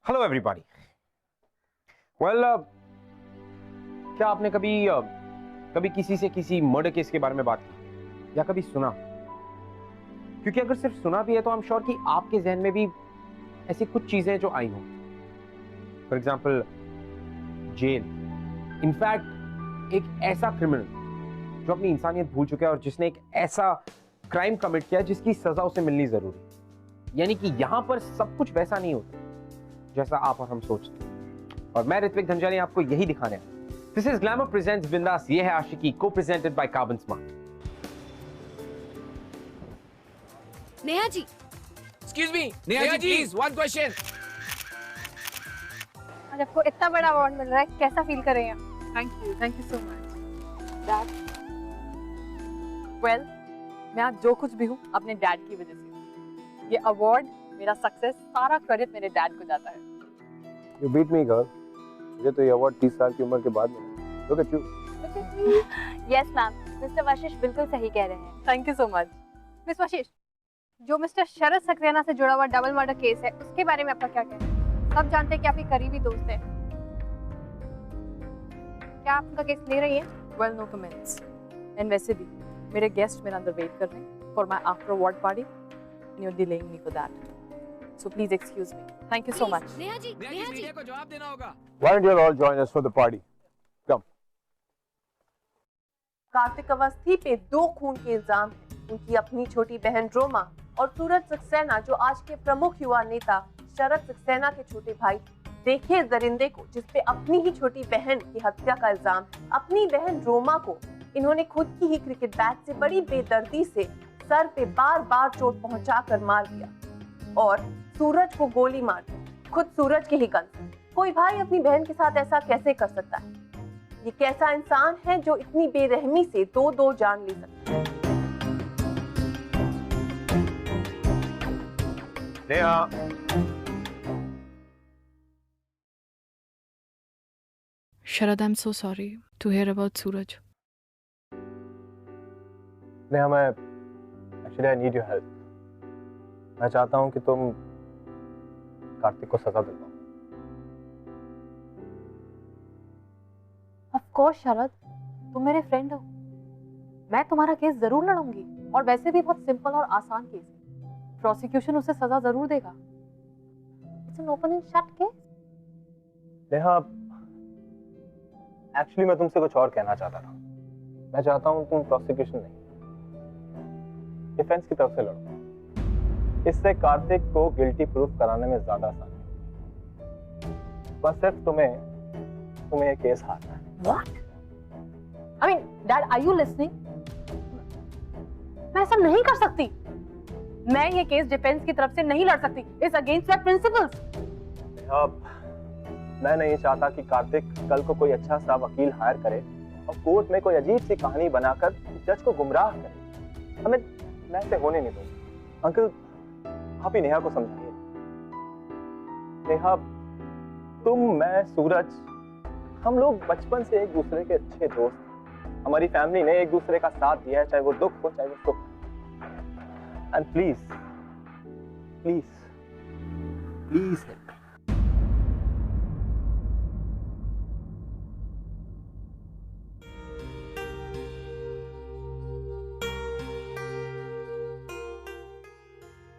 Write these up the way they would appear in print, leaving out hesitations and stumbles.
Hello everybody. Well, क्या आपने कभी किसी से किसी मर्डर केस के बारे में बात की या कभी सुना? क्योंकि अगर सिर्फ सुना भी है तो आई एम श्योर कि आपके जहन में भी ऐसी कुछ चीजें जो आई हों। For example jail. इनफैक्ट एक ऐसा क्रिमिनल जो अपनी इंसानियत भूल चुका है और जिसने एक ऐसा क्राइम कमिट किया जिसकी सजा उसे मिलनी जरूरी। यानी कि यहां पर सब कुछ वैसा नहीं होता जैसा आप और हम सोचते हैं। और मैं ऋत्विक धनजानी आपको यही दिखाने आया। दिस इज ग्लैमर प्रेजेंट्स बिंदास, ये है आशिकी, को presented by carbon smart. Neha ji, Excuse me, Neha ji please one question. आज आपको इतना बड़ा अवार्ड मिल रहा है, कैसा फील कर रहे हैं? Thank you so much. Well, मैं आज जो कुछ भी हूँ अपने डैड की वजह से। ये अवार्ड, मेरा सक्सेस, सारा क्रेडिट मेरे डैड को जाता है। You beat me, girl. मुझे तो ये अवार्ड 30 साल की उम्र के बाद मिला। Look at you. Yes ma'am, mister Vashish बिल्कुल सही कह रहे हैं। Thank you so much. Miss Vashish, जो मिस्टर शरद सक्सेना से जुड़ा हुआ डबल मर्डर केस है, उसके बारे में आपका क्या कहना है? सब जानते हैं कि आपकी करीबी दोस्त है। क्या आप उनका केस ले रही हैं? Well, no comments. एंड वैसे भी मेरे गेस्ट मेरे अंदर वेट कर रहे हैं for my after award party and you are delaying me for that. So please excuse me. Thank you so much. Neha ji, media को जवाब देना होगा। Why don't you all join us for the party? Come. Kartik Awasthi पे 2 खून के इल्जाम हैं। उनकी अपनी छोटी बहन रोमा और सूरज सक्सेना, जो आज के प्रमुख युवा नेता शरद सक्सेना के छोटे भाई। देखिए दरिंदे को, जिसपे अपनी ही छोटी बहन की हत्या का इल्जाम। अपनी बहन रोमा को इन्होंने खुद की ही क्रिकेट बैट से बड़ी बेदर्दी से सर पे बार-बार चोट पहुंचाकर मार दिया और सूरज को गोली मार दी, खुद सूरज के ही गन से। कोई भाई अपनी बहन के साथ ऐसा कैसे कर सकता है? ये कैसा इंसान है जो इतनी बेरहमी से दो जान ले सकता है? Neha, Sharad, I'm so sorry to hear about Suraj. Neha, मैं actually I need your help. मैं चाहता हूँ कि तुम कार्तिक को सजा दिलवाओ। ऑफ कोर्स शरद, तुम मेरे फ्रेंड हो, मैं तुम्हारा केस जरूर लड़ूंगी। और वैसे भी बहुत सिंपल और आसान केस है, प्रोसिक्यूशन उसे सजा जरूर देगा। It's an open and shut case. Neha, actually मैं तुमसे कुछ और कहना चाहता था। मैं चाहता हूँ तुम प्रोसिक्यूशन नहीं, डिफेंस की तरफ से लड़ो। इससे कार्तिक को गिल्टी प्रूफ कराने में ज्यादा आसानी होगी। बस सिर्फ तुम्हें ये केस हारना है। What? I mean, Dad, are you listening? मैं ऐसा नहीं कर सकती। मैं ये केस डिफेंस की तरफ से नहीं लड़ सकती। It's against my principles. अब मैं नहीं चाहता कि कार्तिक कल को कोई अच्छा सा वकील हायर करे और कोर्ट में कोई अजीब सी कहानी बनाकर जज को गुमराह करे। हमें मैं ऐसे होने नहीं दूंगा। अंकल, आप ही नेहा को समझाइए। नेहा, तुम, मैं, सूरज, हम लोग बचपन से एक दूसरे के अच्छे दोस्त हैं। हमारी फैमिली ने एक दूसरे का साथ दिया है, चाहे वो दुख हो चाहे वो सुख। And please please please help.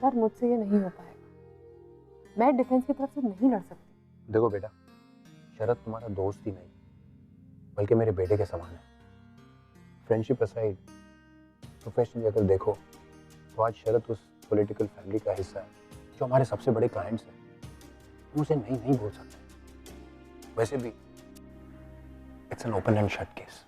यार, मुझसे ये नहीं हो पाएगा। मैं डिफेंस की तरफ से नहीं लड़ सकती। देखो बेटा, शरद तुम्हारा दोस्त ही नहीं बल्कि मेरे बेटे के समान है। फ्रेंडशिप असाइड, प्रोफेशनली अगर देखो तो आज शरद उस पॉलिटिकल फैमिली का हिस्सा है जो हमारे सबसे बड़े क्लाइंट्स हैं। हम उसे नहीं बोल सकते। वैसे भी it's an open and shut case.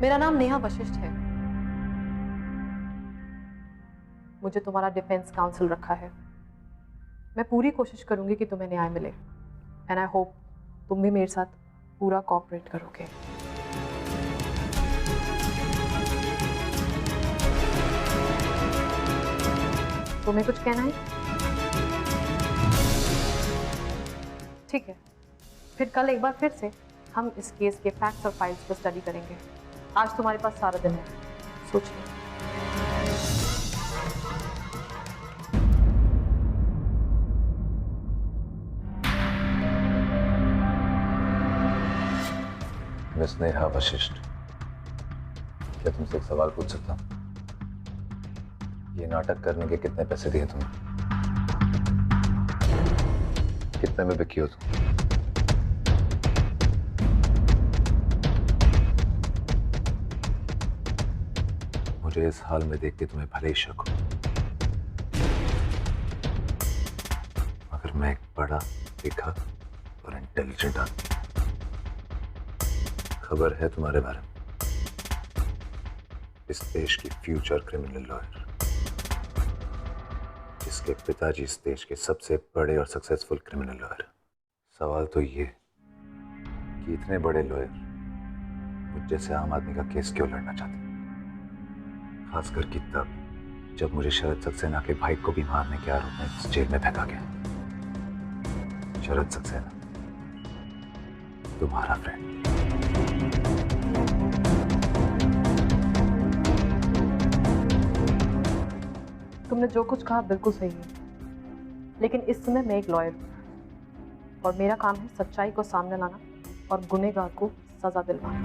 मेरा नाम नेहा वशिष्ठ है। मुझे तुम्हारा डिफेंस काउंसिल रखा है। मैं पूरी कोशिश करूंगी कि तुम्हें न्याय मिले एंड आई होप तुम भी मेरे साथ पूरा कोऑपरेट करोगे। तुम्हें कुछ कहना है? ठीक है, फिर कल एक बार फिर से हम इस केस के फैक्ट्स और फाइल्स पर स्टडी करेंगे। आज तुम्हारे पास सारा दिन है, सोच लो। मिस नेहा वशिष्ठ, क्या तुमसे एक सवाल पूछ सकता हूँ? ये नाटक करने के कितने पैसे दिए तुमने? कितने में बिकी हो तुम? मुझे इस हाल में देख के तुम्हें भले ही शक हो, मगर मैं एक बड़ा, लिखा और इंटेलिजेंट आदमी। खबर है तुम्हारे बारे में, इस देश की फ्यूचर क्रिमिनल लॉयर, इसके पिताजी इस देश के सबसे बड़े और सक्सेसफुल क्रिमिनल लॉयर। सवाल तो ये कि इतने बड़े लॉयर मुझ जैसे आम आदमी का केस क्यों लड़ना चाहते, खासकर कि तब जब मुझे शरद सक्सेना के भाई को भी मारने के आरोप में इस जेल में फेंका गया। शरद सक्सेना तुम्हारा फ्रेंड। तुमने जो कुछ कहा बिल्कुल सही है, लेकिन इस समय मैं एक लॉयर हूँ और मेरा काम है सच्चाई को सामने लाना और गुनहगार को सजा दिलवाना।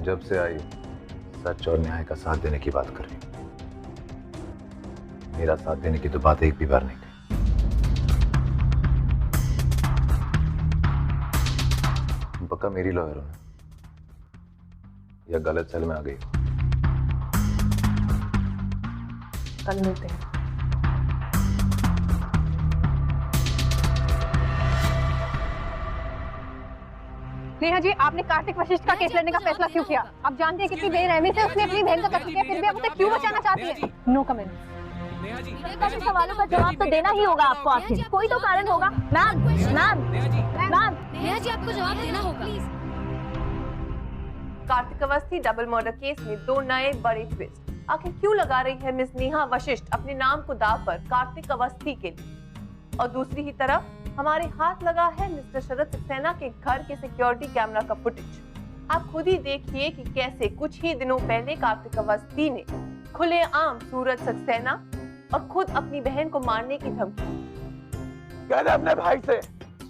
जब से आई सच और न्याय का साथ देने की बात कर रही हूं। मेरा साथ देने की तो बात एक भी बार नहीं कही। तुम पक्का मेरी लॉयर हो ना, या गलत सेल में आ गई? कल मिलते हैं। नेहा जी, आपने कार्तिक वशिष्ठ का केस लड़ने का फैसला क्यों किया? आप जानते हैं कितनी बेरहमी से उसने अपनी बहन का कत्ल किया, फिर भी आप उसे क्यों बचाना चाहती हैं? No comment. नेहा जी, सभी सवालों का जवाब तो देना ही होगा आपको, आखिर कोई तो कारण होगा। Ma'am ma'am Neha ji, ma'am, Neha ji आपको जवाब देना होगा please. Kartik Awasthi double murder case में दो नए बड़े ट्विस्ट। आखिर क्यों लगा रही है मिस नेहा वशिष्ठ अपने नाम को दाव पर कार्तिक अवस्थी के लिए? और दूसरी ही तरफ हमारे हाथ लगा है मिस्टर शरद सक्सेना के घर के सिक्योरिटी कैमरा का फुटेज। आप खुद ही देखिए कि कैसे कुछ ही दिनों पहले कार्तिक अवस्थी ने खुलेआम सूरज सक्सेना और खुद अपनी बहन को मारने की धमकी। कहते अपने भाई से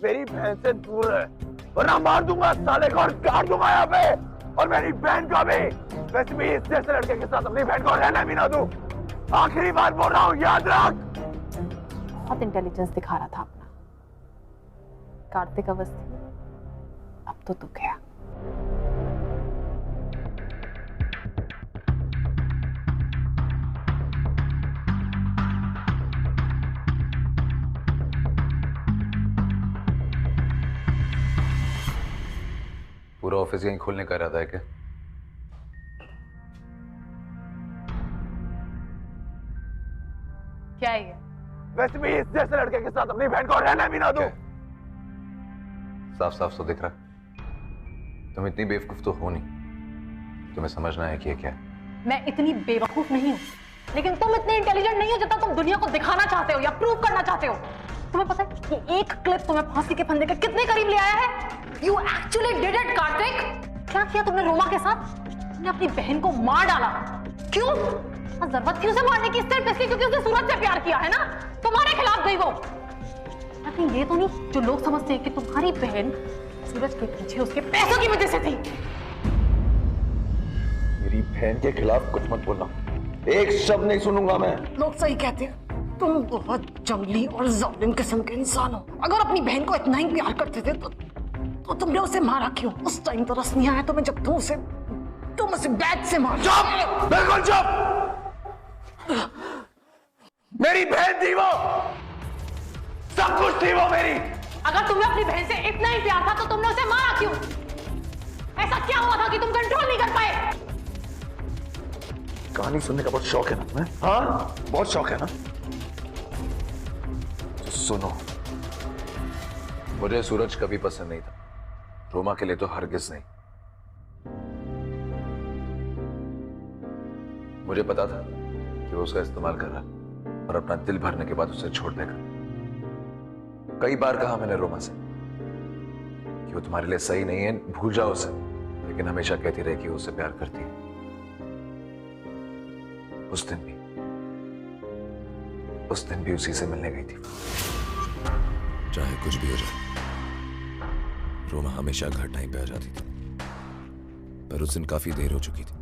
मेरी बहन से दूर रहे, वरना मार दूंगा साले को और काट दूंगा यहाँ पे, और मेरी बहन को भी। वैसे भी इस जैसे लड़के के साथ अपनी बहन को रहना भी ना दूं। आखिरी बार बोल रहा हूँ, याद रख। बहुत इंटेलिजेंस दिखा रहा था अपना कार्तिक अवस्थी, अब तो तू गया। पूरा ऑफिस यहीं खोलने का इरादा है क्या? क्या है ये? वैसे भी इस जैसे लड़के के साथ अपनी बहन को रहना भी ना दूं। साफ साफ तो दिख रहा है, तुम इतनी बेवकूफ तो हो नहीं। तुम्हें समझना है कि ये क्या है। मैं इतनी बेवकूफ नहीं हूँ, लेकिन तुम इतने इंटेलिजेंट नहीं हो जितना तुम दुनिया को दिखाना चाहते हो या प्रूव करना चाहते हो। तुम्हें पता है कि एक क्लिप तुम्हें फांसी के फंदे के कितने करीब ले आया है? You actually did it, Kartik. क्या किया तुमने रोमा के साथ? तुमने अपनी बहन को मार डाला। क्यों? जरूरत थी उसे मारने की, सिर्फ इसलिए क्योंकि उसने सूरज से प्यार किया है ना? तुम्हारे खिलाफ गई वो। लेकिन ये तो नहीं जो लोग समझते हैं कि तुम्हारी बहन सूरज के पीछे उसके पैसों की वजह से थी। मेरी बहन के खिलाफ कुछ मत बोलना, एक शब्द नहीं सुनूंगा मैं। लोग सही कहते हैं, तुम बहुत जंगली और जालिम किस्म के इंसान हो। अगर अपनी बहन को इतना ही प्यार करते थे तो तुमने उसे मारा क्यों? उस टाइम तो रस नहीं आया तुम्हें जब तुम उसे बैट से मारा। चुप, बिल्कुल चुप। मेरी बहन थी वो, सब कुछ थी वो मेरी। अगर तुम्हें अपनी बहन से इतना ही प्यार था तो तुमने उसे मारा क्यों? ऐसा क्या हुआ था कि तुम कंट्रोल नहीं कर पाए? कहानी सुनने का बहुत शौक है ना तुम्हें? हाँ, बहुत शौक है ना? तो सुनो, मुझे सूरज कभी पसंद नहीं था, रोमा के लिए तो हरगिज नहीं। मुझे पता था कि वो उसका इस्तेमाल कर रहा, और अपना दिल भरने के बाद उसे छोड़ देगा। कई बार कहा मैंने रोमा से कि वो तुम्हारे लिए सही नहीं है, भूल जाओ उसे, लेकिन हमेशा कहती रही कि वो उसे प्यार करती है। उस दिन भी उसी से मिलने गई थी। चाहे कुछ भी हो जाए, रोमा हमेशा घर टाइम पे आ जाती थी। पर उस दिन काफी देर हो चुकी थी।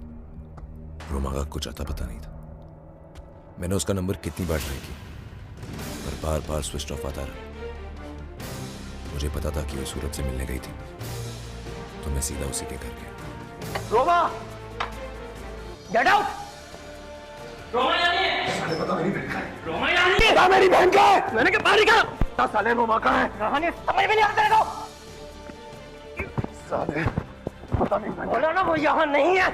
रोमा का कुछ अता पता नहीं था। मैंने उसका नंबर कितनी बार ट्राई किया, पर बार बार स्विच ऑफ आता रहा। मुझे पता था कि वो सूरज से मिलने गई थी, तो मैं सीधा उसी के घर गया। Roma, get out. रोमा यहाँ नहीं है। साले पता मेरी बहन का है। रोमा यहाँ नहीं है। मेरी बहन का है। मैंने क्या बाहर निकाला? साले रोमा का है। कहानी समझ में नहीं आता तेरे को। साले पता नहीं, बोला ना वो यहाँ नहीं है।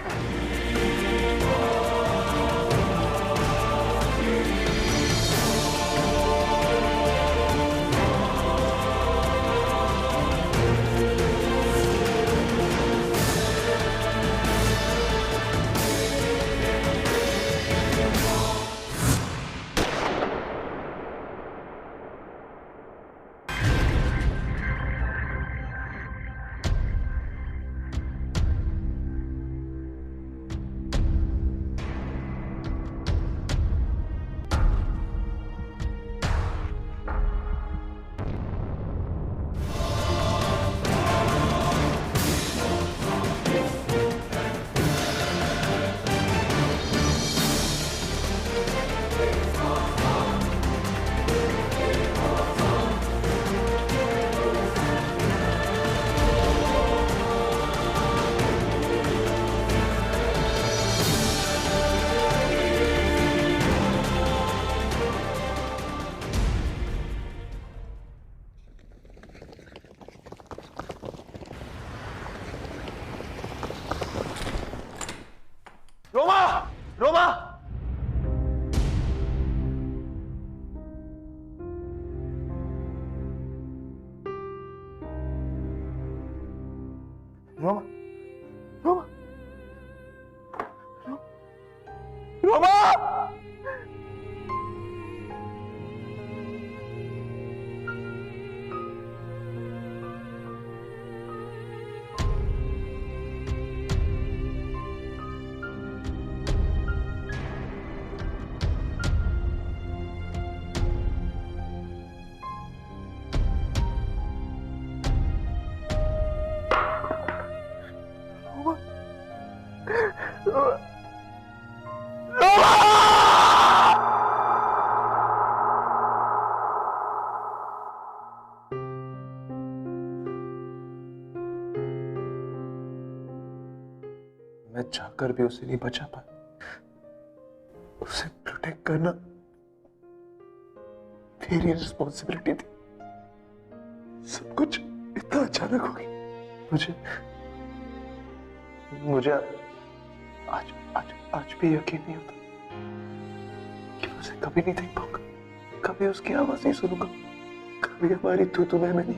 रोमा, रोमा, रोमा, रोमा, रोमा। मैं चाहकर भी उसे नहीं बचा पाया। उसे प्रोटेक्ट करना मेरी रिस्पॉन्सिबिलिटी थी। सब कुछ इतना अचानक हो गया। मुझे आज भी यकीन नहीं होता कि मैं उसे कभी नहीं देख पाऊंगा, कभी उसकी आवाज नहीं सुनूंगा, कभी हमारी तू मैं नहीं।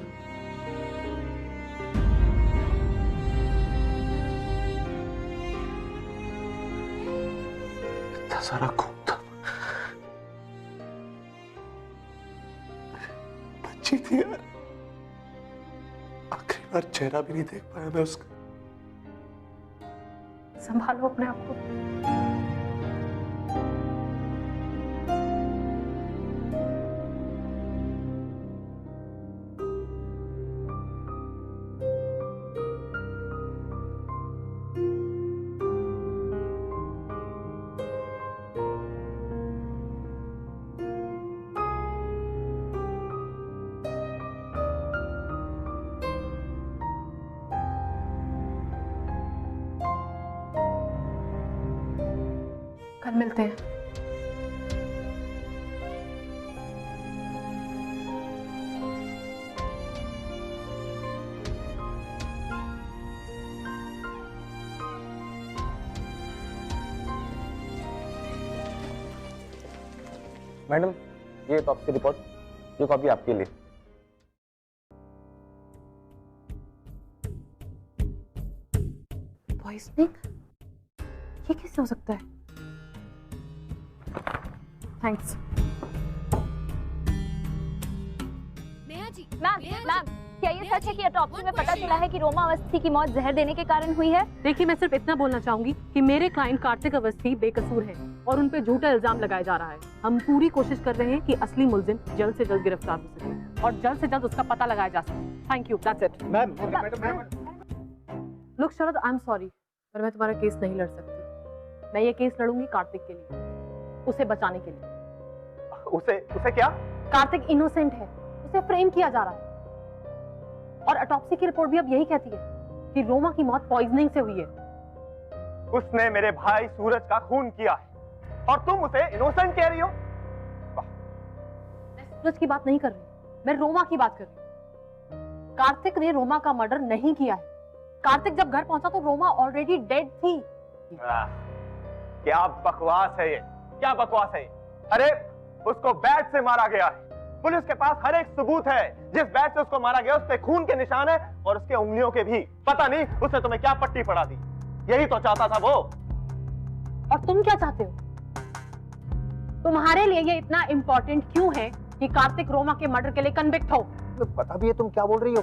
इतना सारा खून था, बच्ची थी यार। आखिरी बार चेहरा भी नहीं देख पाया मैं उसका। संभालो अपने आप को। कल मिलते हैं। मैडम, ये ऑटोप्सी रिपोर्ट, ये कॉपी आपके लिए। पॉइजनिंग? ये कैसे हो सकता है? थैंक्स। मैम क्या ये सच है कि ऑटोप्सी में पता चला है कि रोमा अवस्थी की मौत जहर देने के कारण हुई है? देखिए, मैं सिर्फ इतना बोलना चाहूंगी कि मेरे क्लाइंट कार्तिक अवस्थी बेकसूर है और उन पे झूठा इल्जाम लगाया जा रहा है। हम पूरी कोशिश कर रहे हैं कि असली मुलजिम जल्द से जल्द गिरफ्तार हो सके और जल्द से जल्द उसका पता लगाया जा सके। Thank you, that's it. Ma'am look Sharad, I am sorry, पर मैं तुम्हारा केस नहीं लड़ सकती। मैं ये केस लड़ूंगी कार्तिक के लिए, उसे बचाने के लिए। उसे क्या? कार्तिक इनोसेंट है, उसे फ्रेम किया जा रहा है और ऑटोप्सी की रिपोर्ट भी अब यही कहती है कि रोमा की मौत पॉइजनिंग से हुई है। उसने मेरे भाई सूरज का खून किया है और तुम उसे इनोसेंट कह रही हो? मैं सूरज की बात नहीं कर रही, मैं रोमा की बात कर रही हूँ। कार्तिक ने रोमा का मर्डर नहीं किया है। कार्तिक जब घर पहुंचा तो रोमा ऑलरेडी डेड थी। क्या बकवास है ये, क्या बकवास है ये? अरे उसको बैट से मारा गया है, पुलिस के पास हर एक सबूत है। जिस बैट से उसको मारा गया उस पे खून के निशान है और उसके उंगलियों के भी। पता नहीं उसने तुम्हें क्या पट्टी पड़ा दी, यही तो चाहता था वो। और तुम क्या चाहते हो? तुम्हारे लिए ये इतना इंपॉर्टेंट क्यों है कि कार्तिक रोमा के मर्डर के लिए कन्विक्ट हो? पता भी है तुम क्या बोल रही हो?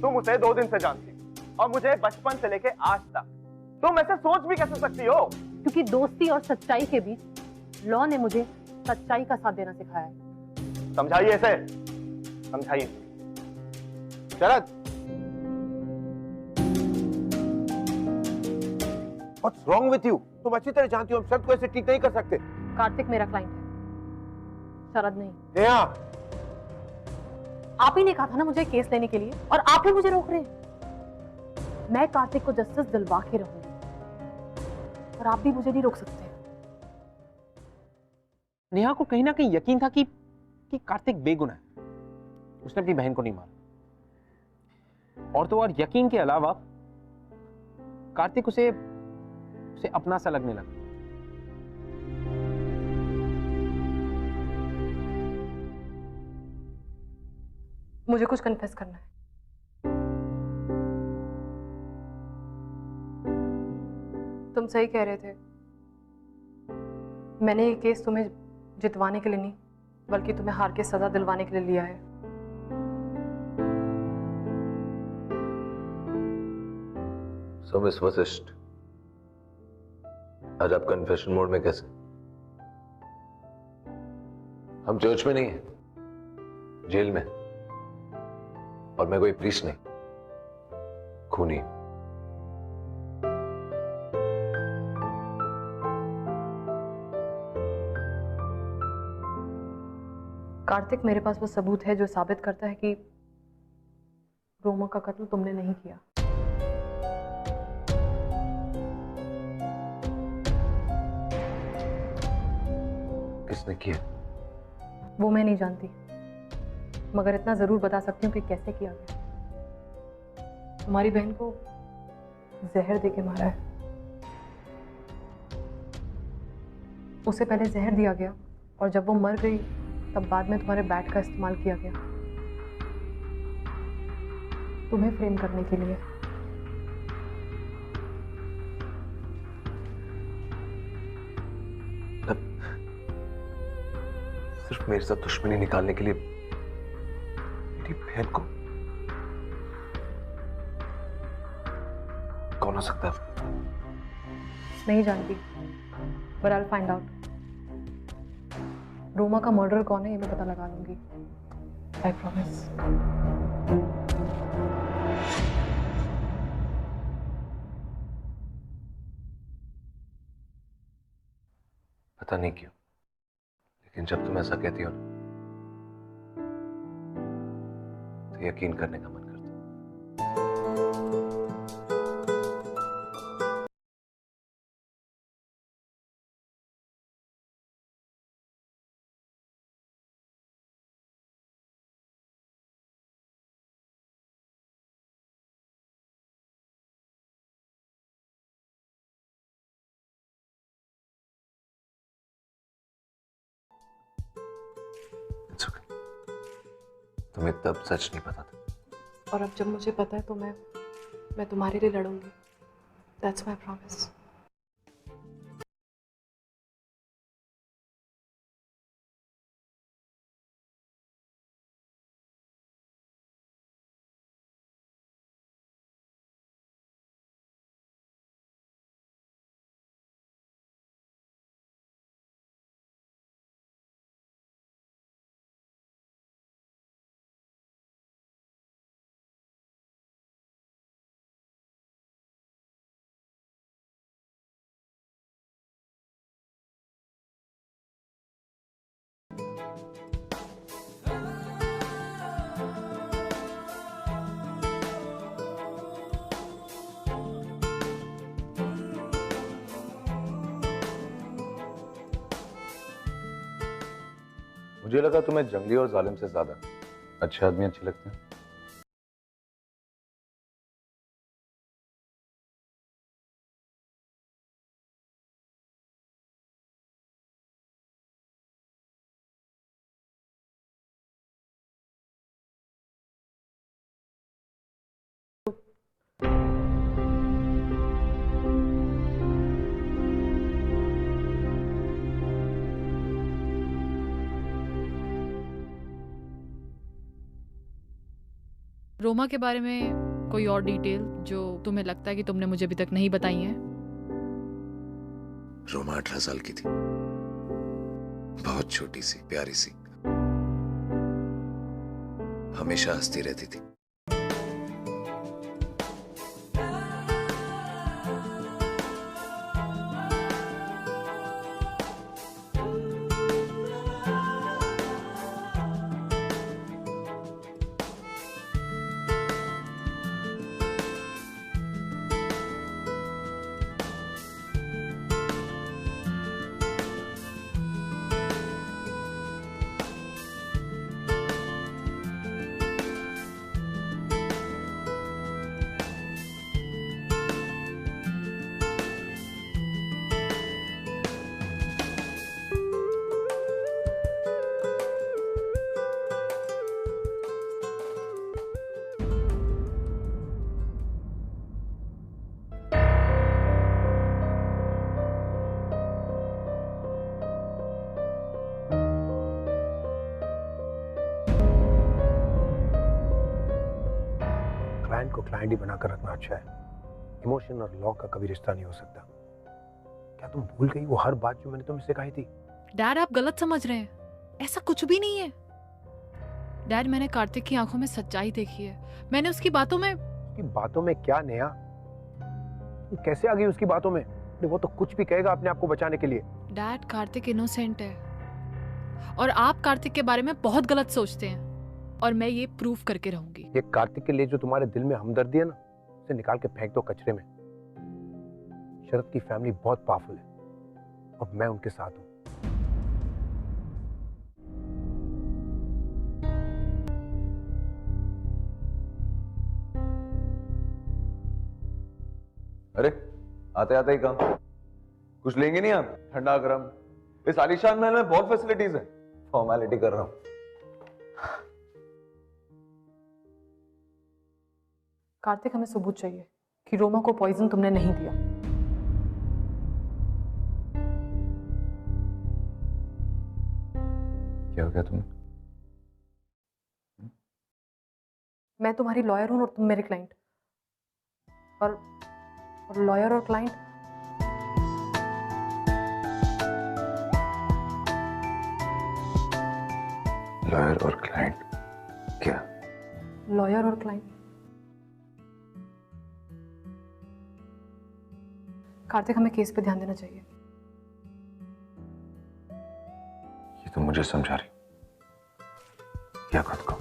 तुम उसे 2 दिन से जानती हो और मुझे बचपन से लेके आज तक। तुम ऐसे सोच भी कैसे सकती हो? क्योंकि दोस्ती और सच्चाई के बीच लॉ ने मुझे सच्चाई का साथ देना सिखाया है। समझाइए इसे, समझाइए। शरद, What's wrong with you? तुम अच्छी तरह जानती हो हम शरद को ऐसे ठीक नहीं कर सकते। कार्तिक मेरा क्लाइंट है, शरद नहीं। नेहा, आप ही ने कहा था ना मुझे केस लेने के लिए और आप ही मुझे रोक रहे हैं। मैं कार्तिक को जस्टिस दिलवा के रहूंगी और आप भी मुझे नहीं रोक सकते। नेहा को कहीं ना कहीं यकीन था कि कार्तिक बेगुनाह है, उसने अपनी बहन को नहीं मारा। और तो और यकीन के अलावा कार्तिक उसे अपना सा लगने लगा। मुझे कुछ कन्फेस करना है। तुम सही कह रहे थे, मैंने ये केस तुम्हें जितवाने के लिए नहीं बल्कि तुम्हें हार के सजा दिलवाने के लिए लिया है। सो मिस वशिष्ठ, आज आप कन्फेशन मोड में कैसे? हम चर्च में नहीं है, जेल में, और मैं कोई प्रीस्ट नहीं, खूनी। कार्तिक, मेरे पास वो सबूत है जो साबित करता है कि रोमा का कत्ल तुमने नहीं किया। किसने किया? वो मैं नहीं जानती, मगर इतना जरूर बता सकती हूँ कि कैसे किया गया। तुम्हारी बहन को जहर देके मारा है। उसे पहले जहर दिया गया और जब वो मर गई तब बाद में तुम्हारे बैट का इस्तेमाल किया गया तुम्हें फ्रेम करने के लिए। सिर्फ मेरे साथ दुश्मनी निकालने के लिए मेरी बहन को? कौन हो सकता है? नहीं जानती, but I'll find out। Roma का मर्डर कौन है ये मैं पता लगा लूंगी, I promise। पता नहीं क्यों, लेकिन जब तुम ऐसा कहती हो ना तो यकीन करने का मन तुम्हें तब सच नहीं पता था, और अब जब मुझे पता है तो मैं तुम्हारे लिए लड़ूंगी। That's my promise। मुझे लगा तुम्हें जंगली और जालिम से ज्यादा अच्छे आदमी अच्छे लगते हैं। रोमा के बारे में कोई और डिटेल जो तुम्हें लगता है कि तुमने मुझे अभी तक नहीं बताई है? रोमा 18 साल की थी, बहुत छोटी सी प्यारी सी, हमेशा हंसती रहती थी। क्लाइंट को क्लाइंट ही बनाकर रखना अच्छा है। इमोशन और लॉ का कभी रिश्ता नहीं हो सकता। क्या तुम भूल गई वो हर बात जो मैंने तुमसे सिखाई थी? डैड, आप गलत समझ रहे हैं, ऐसा कुछ भी नहीं है। डैड, मैंने कार्तिक की आंखों में सच्चाई देखी है। मैंने उसकी बातों में क्या नेहा? तुम कैसे आ गई उसकी बातों में? वो तो कुछ भी कहेगा अपने आप को बचाने के लिए। डैड, कार्तिक इनोसेंट है और आप कार्तिक के बारे में बहुत गलत सोचते हैं और मैं ये प्रूफ करके रहूंगी। ये कार्तिक के लिए जो तुम्हारे दिल में हमदर्दी है ना, उसे निकाल के फेंक दो कचरे में। शरद की फैमिली बहुत पावरफुल है और मैं उनके साथ हूं। अरे आते आते ही काम, कुछ लेंगे नहीं आप? ठंडा गरम, इस आलीशान महल में बहुत फैसिलिटीज है। फॉर्मेलिटी कर रहा हूं। कार्तिक, हमें सबूत चाहिए कि रोमा को पॉइजन तुमने नहीं दिया। क्या हो गया तुम्हें? मैं तुम्हारी लॉयर हूं और तुम मेरे क्लाइंट, और लॉयर और क्लाइंट लॉयर और क्लाइंट? क्या लॉयर और क्लाइंट? कार्तिक, हमें केस पे ध्यान देना चाहिए। ये तो मुझे समझा रही या खुद को?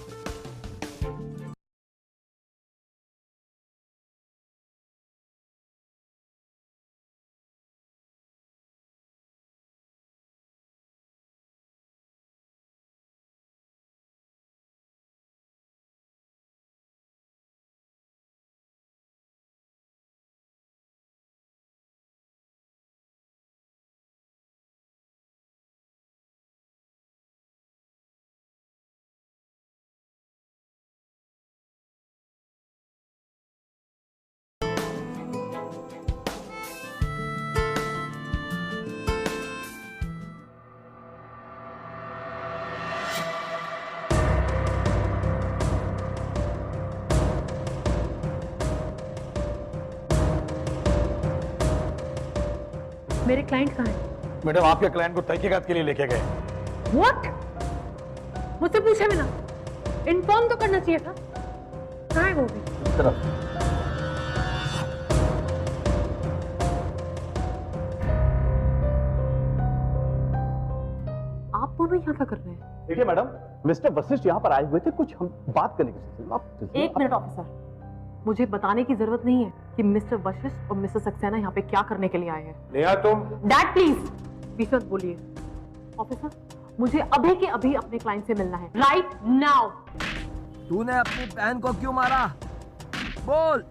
मेरे क्लाइंट कहाँ हैं? मैडम, आपके क्लाइंट को तहकीकात के लिए लेके गए। What? मुझसे पूछे बिना इन्फॉर्म तो करना चाहिए था। कहाँ है वो भी? तरफ आप दोनों यहाँ क्या कर रहे हैं? देखिए मैडम, मिस्टर वशिष्ठ यहाँ पर आए हुए थे कुछ हम बात करने के सिलसिले में। आप एक मिनट ऑफिसर, मुझे बताने की जरूरत नहीं है कि मिस्टर वशिष्ठ और मिसेस सक्सेना यहाँ पे क्या करने के लिए आए हैं। नेहा, तुम डैड प्लीज बीच मत बोलिए। ऑफिसर, मुझे अभी के अभी अपने क्लाइंट से मिलना है, राइट नाउ। तूने अपनी बहन को क्यों मारा? बोल।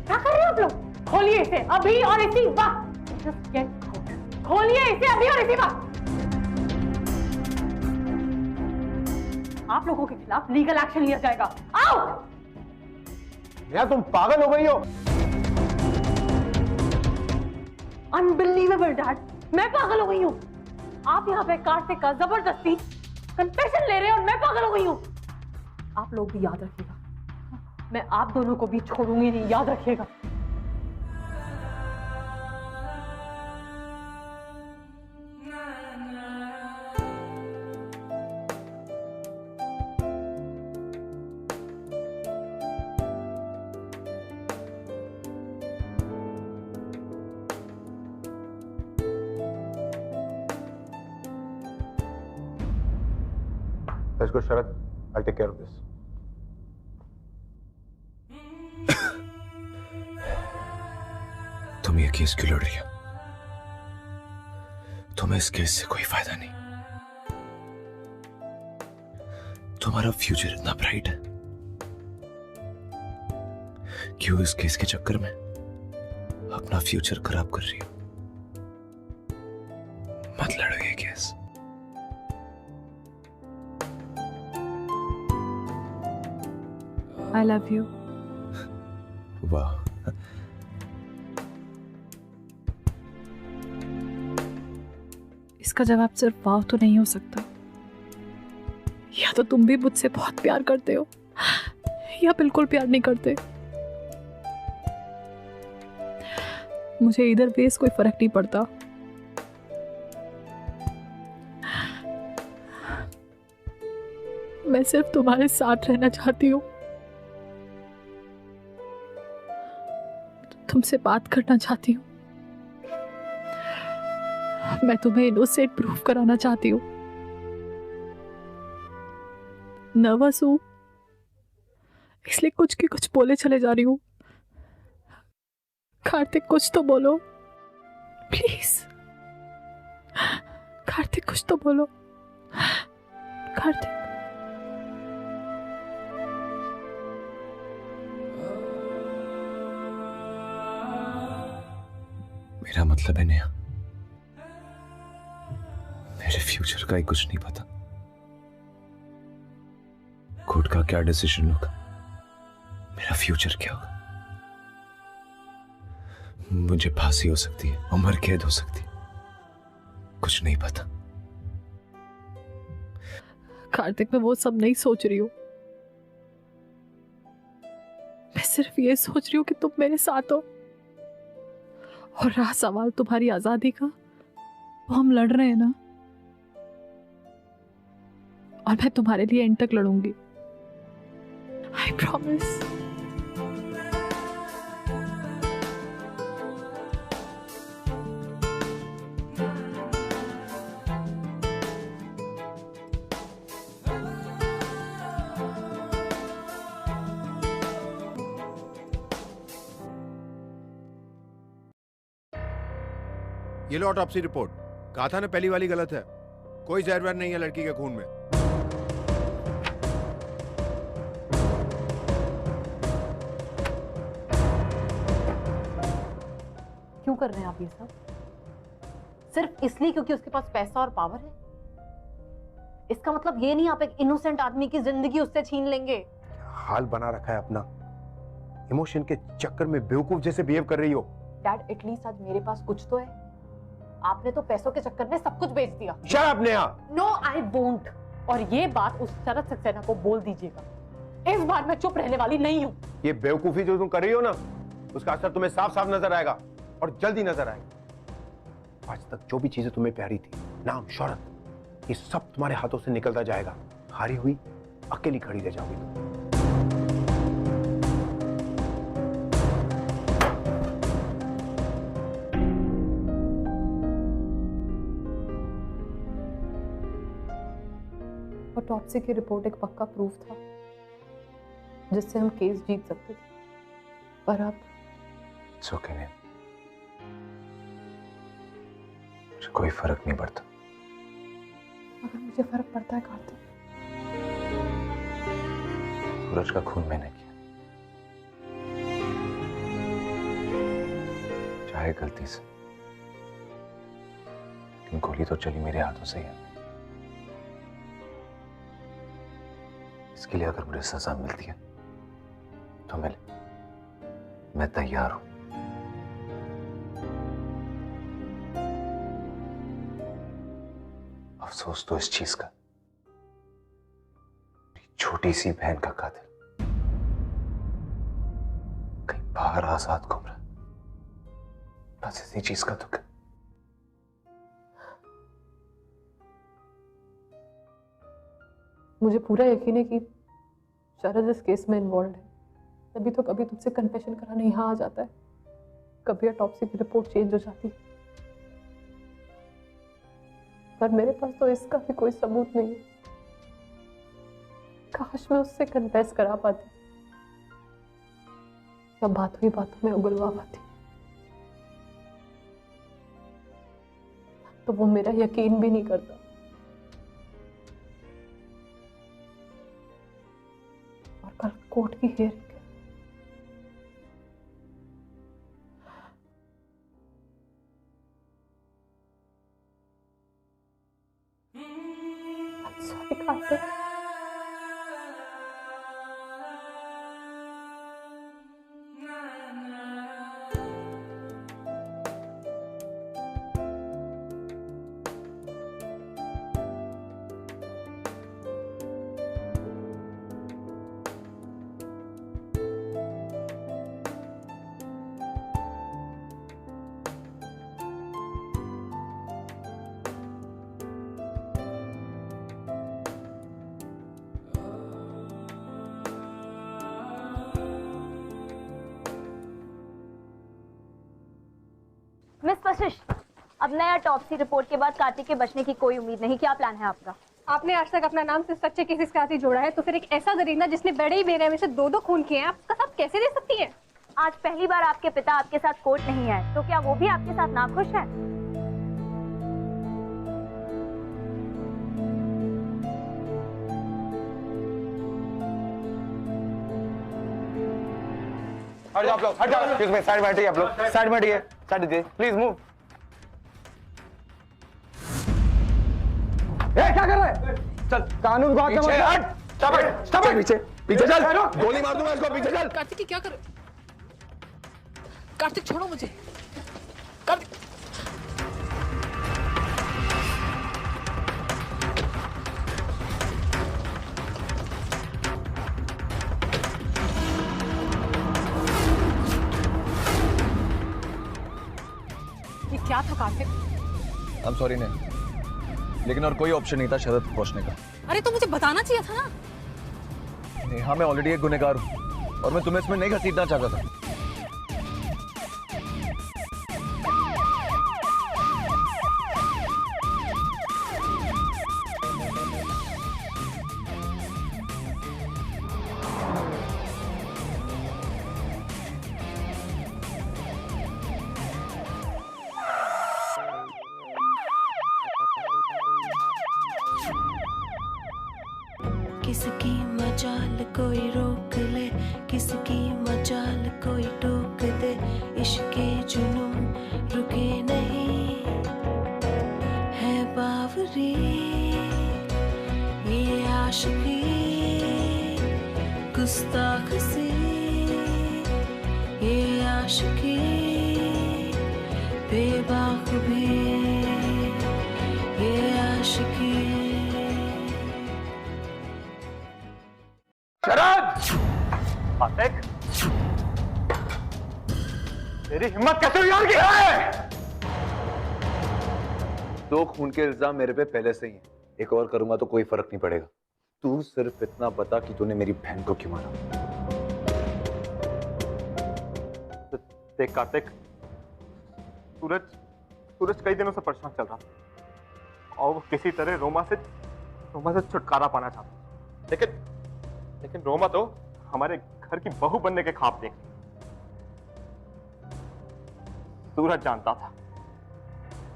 क्या कर रहे हो आप लोग? खोलिए इसे अभी और इसी वक्त। Just get out. खोलिए इसे अभी और इसी वक्त। आप लोगों के खिलाफ लीगल एक्शन लिया जाएगा। आउट। नेहा तुम पागल हो गई हो? अनबिलीवेबल डैड, मैं पागल हो गई हूँ। आप यहाँ पे कार्तिक का जबरदस्ती कन्फेशन ले रहे हैं और मैं पागल हो गई हूँ। आप लोग भी याद रखिएगा, मैं आप दोनों को भी छोड़ूंगी नहीं, याद रखिएगा। Let's go, Sharat. I'll take care of this. तुम ये केस क्यों लड़ रही हो? तुम्हें इस केस से कोई फायदा नहीं। तुम्हारा फ्यूचर इतना ब्राइट है, क्यों इस केस के चक्कर में अपना फ्यूचर खराब कर रही हो? मत लड़ो ये केस। I love you. वाह, इसका जवाब सिर्फ वाव तो नहीं हो सकता। या तो तुम भी मुझसे बहुत प्यार करते हो या बिल्कुल प्यार नहीं करते। मुझे इधर वेस कोई फर्क नहीं पड़ता। मैं सिर्फ तुम्हारे साथ रहना चाहती हूँ, तुमसे बात करना चाहती हूँ। मैं तुम्हें इनोसेंट प्रूव कराना चाहती हूँ। नर्वस हूँ इसलिए कुछ की कुछ बोले चले जा रही हूँ। कार्तिक कुछ तो बोलो प्लीज। कार्तिक कुछ तो बोलो। कार्तिक। मेरा मतलब है नेहा, मेरे फ्यूचर का ही कुछ नहीं पता। कोर्ट का क्या डिसीजन होगा, मेरा फ्यूचर क्या होगा। मुझे फांसी हो सकती है, उम्र कैद हो सकती है, कुछ नहीं पता। कार्तिक, मैं वो सब नहीं सोच रही हूँ। मैं सिर्फ ये सोच रही हूँ कि तुम मेरे साथ हो, और रहा सवाल तुम्हारी आजादी का, वो हम लड़ रहे हैं ना, और मैं तुम्हारे लिए एंड तक लड़ूंगी। I promise. ये लो ऑटोप्सी रिपोर्ट। कहा था ना पहली वाली गलत है, कोई जहर वहर नहीं है लड़की के खून में। क्यों कर रहे हैं आप ये सब? सिर्फ इसलिए क्योंकि उसके पास पैसा और पावर है? इसका मतलब ये नहीं आप एक इनोसेंट आदमी की जिंदगी उससे छीन लेंगे। हाल बना रखा है अपना, इमोशन के चक्कर में बेवकूफ जैसे बिहेव कर रही हो। डैड, एटलीस्ट आज मेरे पास कुछ तो है। आपने तो पैसों के चक्कर में सब कुछ बेच दिया। Shut up Neha. No I won't. और ये बात उस शरत सक्सेना को बोल दीजिएगा। इस बार मैं चुप रहने वाली नहीं हूँ। ये बेवकूफी जो तुम कर रही हो ना, उसका असर तुम्हें साफ साफ नजर आएगा, और जल्दी नजर आएगा। आज तक जो भी चीजें तुम्हें प्यारी थी, नाम, शोहरत, ये सब तुम्हारे हाथों से निकलता जाएगा। हारी हुई अकेली खड़ी रह जाओगी तुम। ऑटोप्सी की रिपोर्ट एक पक्का प्रूफ था जिससे हम केस जीत सकते थे, पर अब It's okay, नहीं, मुझे कोई फर्क नहीं पड़ता। मगर मुझे फर्क पड़ता है कार्तिक। सूरज का खून मैंने किया, चाहे गलती से, लेकिन गोली तो चली मेरे हाथों से ही है। इसके लिए अगर मुझे सजा मिलती है तो मिले, मैं तैयार हूं। अफसोस तो इस चीज का, छोटी सी बहन का कातिल कहीं बाहर आजाद घूम रहा, बस इसी चीज का दुख है। मुझे पूरा यकीन है कि शरद इस केस में इन्वॉल्व है, तभी तो कभी तुमसे कन्फेशन कराने यहाँ आ जाता है, कभी ऑटोप्सी की रिपोर्ट चेंज हो जाती है। पर मेरे पास तो इसका भी कोई सबूत नहीं है। काश मैं उससे कन्फेस करा पाती, या बातों ही बातों में उगलवा पाती, तो वो मेरा यकीन भी नहीं करता। और कल कोर्ट की हियरिंग है। सॉरी कार्तिक। मिस वशिष्ठ, अब नया ऑटोप्सी रिपोर्ट के बाद कार्तिक के बचने की कोई उम्मीद नहीं। क्या प्लान है आपका? आपने आज तक अपना नाम सिर्फ सच्चे केसेस के साथ ही जोड़ा है, तो फिर एक ऐसा दरिंदा जिसने बड़े ही बेरहमी से 2-2 खून किए हैं, आप उसका साथ कैसे दे सकती हैं? आज पहली बार आपके पिता आपके साथ कोर्ट नहीं आए, तो क्या वो भी आपके साथ नाखुश है? हट जाओ आप लोग, हट जाओ। एक्सक्यूज मी, साइड में हटिए आप लोग, साइड में हटिए, साइड दीजिए, प्लीज मूव। क्या कर रहा है? चल, कानून को हाथ में मत हट। Stop it, stop it. पीछे पीछे चल, गोली मार दूंगा इसको, पीछे चल। कार्तिक क्या कर? कार्तिक छोड़ो मुझे। कार्तिक ये क्या था कार्तिक? आई एम सॉरी नहीं, लेकिन और कोई ऑप्शन नहीं था शरद को पहुंचने का। अरे तो मुझे बताना चाहिए था ना। नेहा, मैं ऑलरेडी एक गुनहगार हूं और मैं तुम्हें इसमें नहीं घसीटना चाहता था। किसकी मजाल कोई रोक ले, किसकी मजाल कोई टोक दे, इश्के जुनून रुके नहीं है बावरी, ये आशिकी गुस्ताख सी, ये आशिकी बेबाक भी, ये आशिकी। कार्तिक, तेरी हिम्मत कैसे हुई यार की? 2 खून के इल्जाम मेरे पे पहले से ही हैं। एक और करूंगा तो कोई फर्क नहीं पड़ेगा। तू सिर्फ इतना बता कि तूने मेरी बहन को क्यों मारा। देख कार्तिक, सूरज कई दिनों से परेशान चल रहा था और वो किसी तरह रोमा से छुटकारा पाना चाहता, लेकिन रोमा तो हमारे घर की बहू बनने के ख्वाब देख रही। सूरज जानता था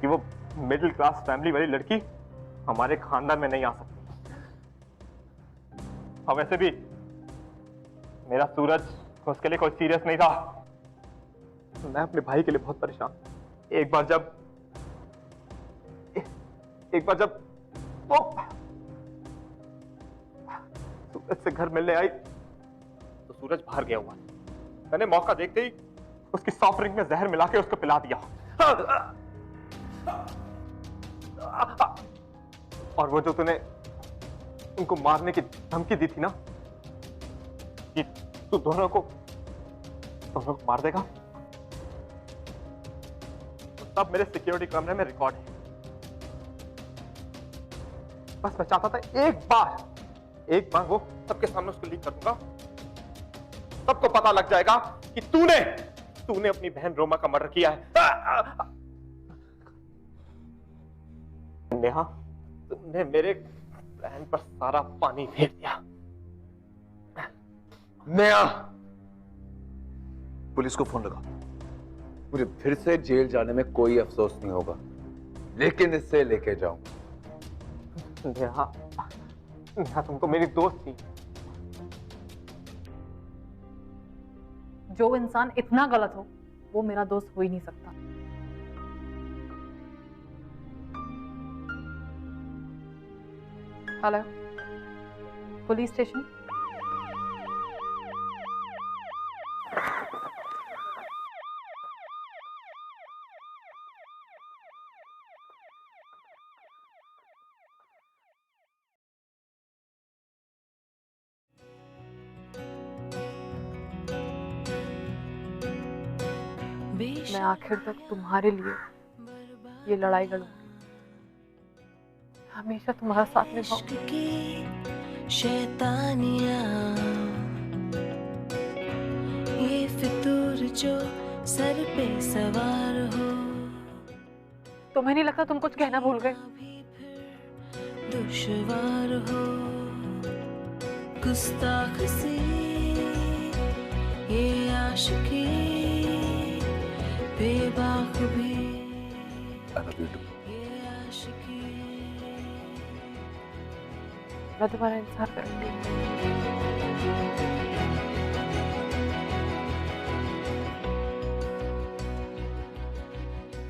कि वो मिडिल क्लास फैमिली वाली लड़की हमारे खानदान में नहीं आ सकती। और वैसे भी मेरा सूरज उसके लिए कोई सीरियस नहीं था। मैं अपने भाई के लिए बहुत परेशान। एक बार जब वो सूरज से घर मिलने आई तो सूरज बाहर गया हुआ। मैंने मौका देखते ही उसकी सॉफ्ट ड्रिंक में जहर मिला के उसको पिला दिया। और वो जो तूने उनको मारने की धमकी दी थी ना कि तू दोनों को मार देगा, तो तब मेरे सिक्योरिटी कैमरे में रिकॉर्ड है। बस मैं चाहता था एक बार वो सबके सामने उसको लीक कर दूंगा, सबको पता लग जाएगा कि तूने अपनी बहन रोमा का मर्डर किया है। नेहा, तुमने मेरे प्लान पर सारा पानी फेर दिया। नेहा, पुलिस को फोन लगा। मुझे फिर से जेल जाने में कोई अफसोस नहीं होगा, लेकिन इससे लेके जाऊंगा। नेहा, तुम तो मेरी दोस्त थी। जो इंसान इतना गलत हो वो मेरा दोस्त हो ही नहीं सकता। Hello, police station. मैं आखिर तक तुम्हारे लिए ये लड़ाई लड़ूंगी, हमेशा तुम्हारा साथ निभाऊंगी। शैतानिया ये फितूर जो सर पे सवार हो, तुम्हें नहीं लगता तुम कुछ कहना भूल गए? दुश्वार हो गुस्ताख सी ये आशिकी बेबाक भी ये आशिकी। मैं तुम्हारा इंतजार करूंगी।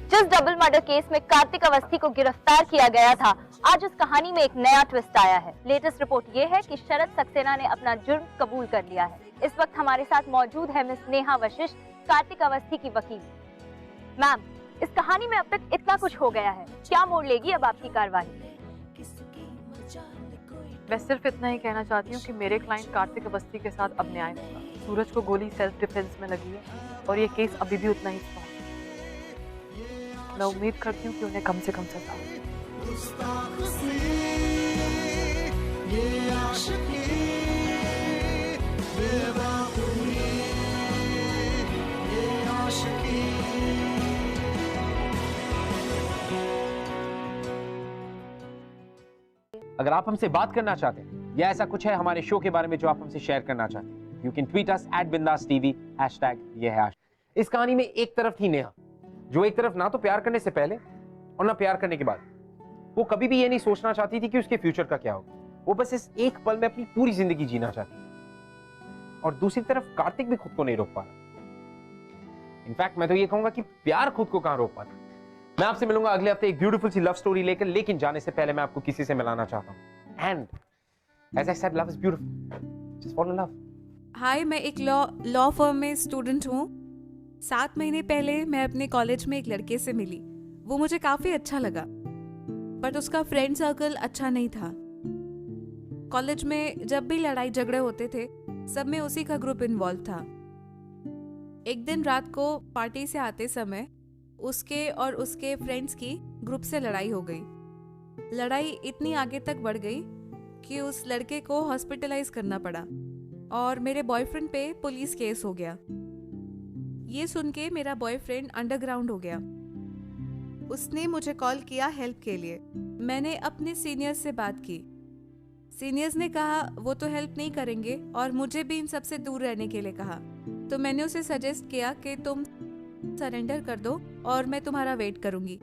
जिस डबल मर्डर केस में कार्तिक अवस्थी को गिरफ्तार किया गया था, आज उस कहानी में एक नया ट्विस्ट आया है। लेटेस्ट रिपोर्ट ये है कि शरद सक्सेना ने अपना जुर्म कबूल कर लिया है। इस वक्त हमारे साथ मौजूद है मिस नेहा वशिष्ठ, कार्तिक अवस्थी की वकील। मैम, इस कहानी में अब तक इतना कुछ हो गया है, क्या मोड़ लेगी अब आपकी कार्रवाई? मैं सिर्फ इतना ही कहना चाहती हूँ कि मेरे क्लाइंट कार्तिक अवस्थी के साथ अब न्याय होगा। सूरज को गोली सेल्फ डिफेंस में लगी है और ये केस अभी भी उतना ही स्ट्रॉन्ग है। मैं उम्मीद करती हूँ कि उन्हें कम से कम सजा हो। अगर आप हमसे बात करना चाहते हैं या ऐसा कुछ है हमारे शो के बारे में जो आप हमसे शेयर करना चाहते हैं, you can tweet us @bindaastv #ये है। इस कहानी में एक तरफ थी नेहा, जो एक तरफ ना तो प्यार करने से पहले और ना प्यार करने के बाद वो कभी भी ये नहीं सोचना चाहती थी कि उसके फ्यूचर का क्या होगा। वो बस इस एक पल में अपनी पूरी जिंदगी जीना चाहती थी। और दूसरी तरफ कार्तिक भी खुद को नहीं रोक पा रहा। इनफैक्ट मैं तो ये कहूंगा कि प्यार खुद को कहां रोक पाता। मैं आपसे मिलूंगा अगले हफ्ते एक ब्यूटीफुल सी लव स्टोरी लेकर, लेकिन जाने से पहले मैं आपको किसी से मिलाना चाहता हूं। And as I said, love is beautiful, just follow love. Hi, मैं एक लॉ फर्म में स्टूडेंट हूँ। 7 महीने पहले मैं अपने कॉलेज में एक लड़के से मिली। वो मुझे काफी अच्छा लगा, बट उसका फ्रेंड सर्कल अच्छा नहीं था। कॉलेज में जब भी लड़ाई झगड़े होते थे, सब में उसी का ग्रुप इन्वॉल्व था। एक दिन रात को पार्टी से आते समय उसके और उसके फ्रेंड्स की ग्रुप से लड़ाई हो गई। लड़ाई इतनी आगे तक बढ़ गई कि उस लड़के को हॉस्पिटलाइज करना पड़ा और मेरे बॉयफ्रेंड पे पुलिस केस हो गया। ये सुन के मेरा बॉयफ्रेंड अंडरग्राउंड हो गया। उसने मुझे कॉल किया हेल्प के लिए। मैंने अपने सीनियर्स से बात की। सीनियर्स ने कहा वो तो हेल्प नहीं करेंगे और मुझे भी इन सब से दूर रहने के लिए कहा। तो मैंने उसे सजेस्ट किया कि तुम सरेंडर कर दो और मैं तुम्हारा वेट करूंगी।